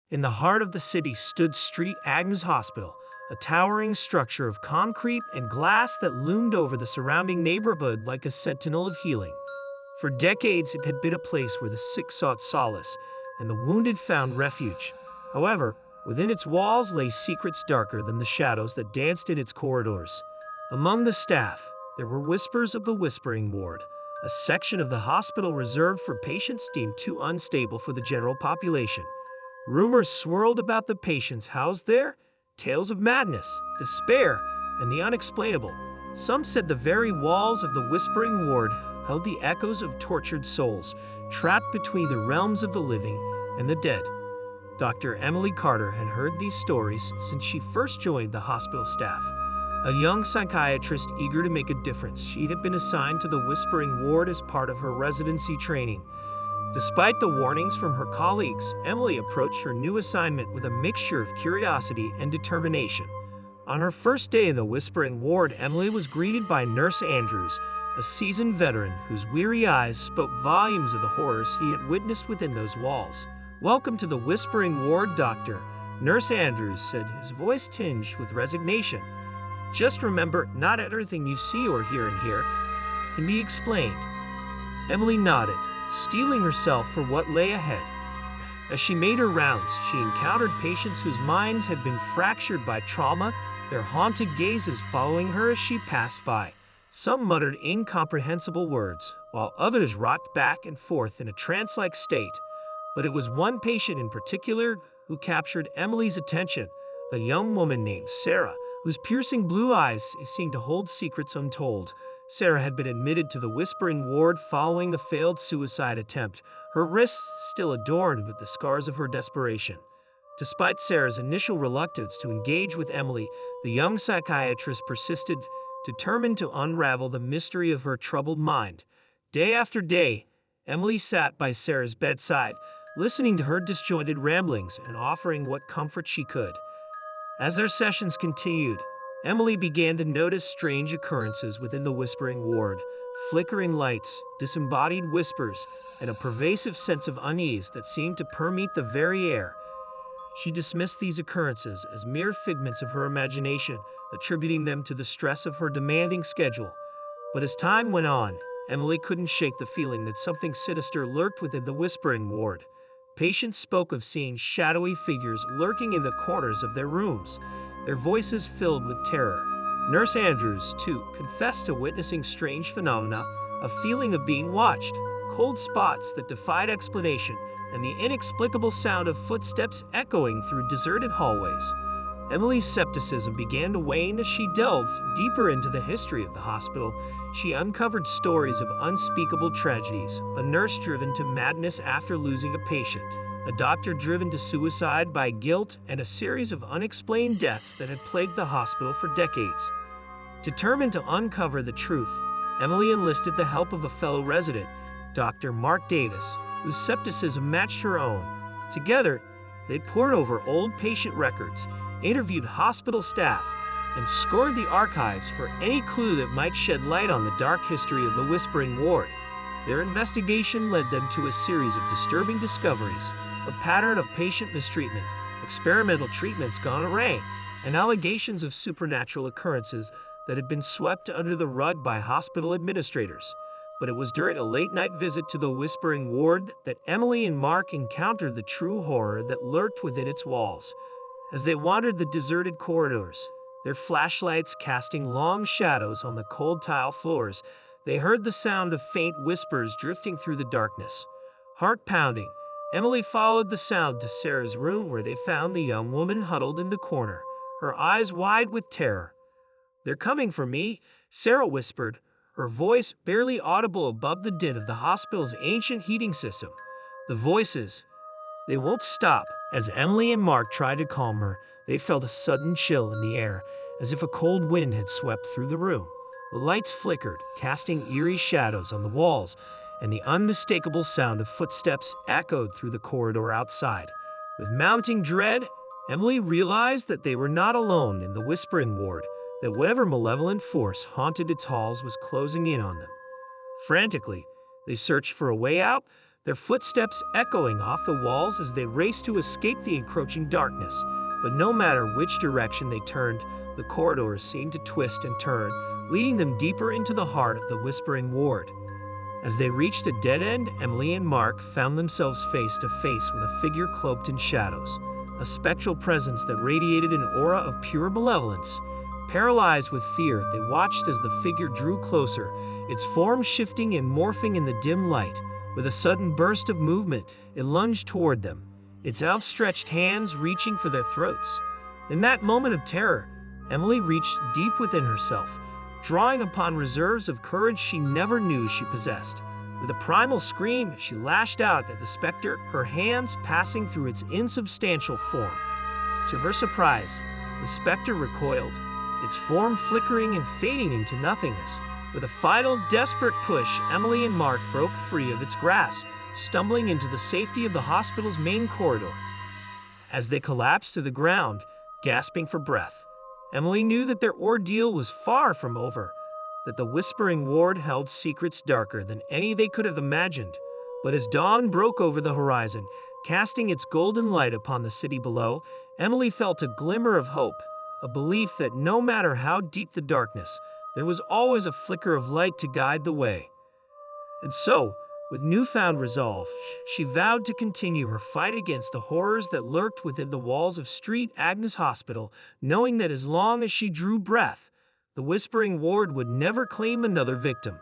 In the heart of the city stood St. Agnes Hospital, a towering structure of concrete and glass that loomed over the surrounding neighborhood like a sentinel of healing. For decades, it had been a place where the sick sought solace and the wounded found refuge. However, within its walls lay secrets darker than the shadows that danced in its corridors. Among the staff, there were whispers of the Whispering Ward, a section of the hospital reserved for patients deemed too unstable for the general population. Rumors swirled about the patients housed there, tales of madness, despair, and the unexplainable. Some said the very walls of the Whispering Ward held the echoes of tortured souls, trapped between the realms of the living and the dead. Dr. Emily Carter had heard these stories since she first joined the hospital staff. A young psychiatrist eager to make a difference, she had been assigned to the Whispering Ward as part of her residency training. Despite the warnings from her colleagues, Emily approached her new assignment with a mixture of curiosity and determination. On her first day in the Whispering Ward, Emily was greeted by Nurse Andrews, a seasoned veteran whose weary eyes spoke volumes of the horrors he had witnessed within those walls. "Welcome to the Whispering Ward, Doctor," Nurse Andrews said, his voice tinged with resignation. "Just remember, not everything you see or hear in here can be explained." Emily nodded, steeling herself for what lay ahead. As she made her rounds, she encountered patients whose minds had been fractured by trauma, their haunted gazes following her as she passed by. Some muttered incomprehensible words, while others rocked back and forth in a trance-like state. But it was one patient in particular who captured Emily's attention, a young woman named Sarah, whose piercing blue eyes seemed to hold secrets untold. Sarah had been admitted to the Whispering Ward following a failed suicide attempt, her wrists still adorned with the scars of her desperation. Despite Sarah's initial reluctance to engage with Emily, the young psychiatrist persisted, determined to unravel the mystery of her troubled mind. Day after day, Emily sat by Sarah's bedside, listening to her disjointed ramblings and offering what comfort she could. As their sessions continued, Emily began to notice strange occurrences within the Whispering Ward, flickering lights, disembodied whispers, and a pervasive sense of unease that seemed to permeate the very air. She dismissed these occurrences as mere figments of her imagination, attributing them to the stress of her demanding schedule. But as time went on, Emily couldn't shake the feeling that something sinister lurked within the Whispering Ward. Patients spoke of seeing shadowy figures lurking in the corners of their rooms, their voices filled with terror. Nurse Andrews, too, confessed to witnessing strange phenomena, a feeling of being watched, cold spots that defied explanation, and the inexplicable sound of footsteps echoing through deserted hallways. Emily's skepticism began to wane as she delved deeper into the history of the hospital. She uncovered stories of unspeakable tragedies, a nurse driven to madness after losing a patient, a doctor driven to suicide by guilt, and a series of unexplained deaths that had plagued the hospital for decades. Determined to uncover the truth, Emily enlisted the help of a fellow resident, Dr. Mark Davis, whose skepticism matched her own. Together, they pored over old patient records, interviewed hospital staff, and scoured the archives for any clue that might shed light on the dark history of the Whispering Ward. Their investigation led them to a series of disturbing discoveries, a pattern of patient mistreatment, experimental treatments gone awry, and allegations of supernatural occurrences that had been swept under the rug by hospital administrators. But it was during a late-night visit to the Whispering Ward that Emily and Mark encountered the true horror that lurked within its walls. As they wandered the deserted corridors, their flashlights casting long shadows on the cold tile floors, they heard the sound of faint whispers drifting through the darkness. Heart pounding, Emily followed the sound to Sarah's room, where they found the young woman huddled in the corner, her eyes wide with terror. "They're coming for me," Sarah whispered, her voice barely audible above the din of the hospital's ancient heating system. The voices, they won't stop. As Emily and Mark tried to calm her, they felt a sudden chill in the air, as if a cold wind had swept through the room. The lights flickered, casting eerie shadows on the walls, and the unmistakable sound of footsteps echoed through the corridor outside. With mounting dread, Emily realized that they were not alone in the Whispering Ward, that whatever malevolent force haunted its halls was closing in on them. Frantically, they searched for a way out. their footsteps echoing off the walls as they raced to escape the encroaching darkness. But no matter which direction they turned, the corridors seemed to twist and turn, leading them deeper into the heart of the Whispering Ward. As they reached a dead end, Emily and Mark found themselves face to face with a figure cloaked in shadows, a spectral presence that radiated an aura of pure malevolence. Paralyzed with fear, they watched as the figure drew closer, its form shifting and morphing in the dim light. With a sudden burst of movement, it lunged toward them, its outstretched hands reaching for their throats. In that moment of terror, Emily reached deep within herself, drawing upon reserves of courage she never knew she possessed. With a primal scream, she lashed out at the specter, her hands passing through its insubstantial form. To her surprise, the specter recoiled, its form flickering and fading into nothingness. With a final, desperate push, Emily and Mark broke free of its grasp, stumbling into the safety of the hospital's main corridor. As they collapsed to the ground, gasping for breath, Emily knew that their ordeal was far from over, that the Whispering Ward held secrets darker than any they could have imagined. But as dawn broke over the horizon, casting its golden light upon the city below, Emily felt a glimmer of hope, a belief that no matter how deep the darkness, there was always a flicker of light to guide the way. And so, with newfound resolve, she vowed to continue her fight against the horrors that lurked within the walls of St. Agnes Hospital, knowing that as long as she drew breath, the Whispering Ward would never claim another victim.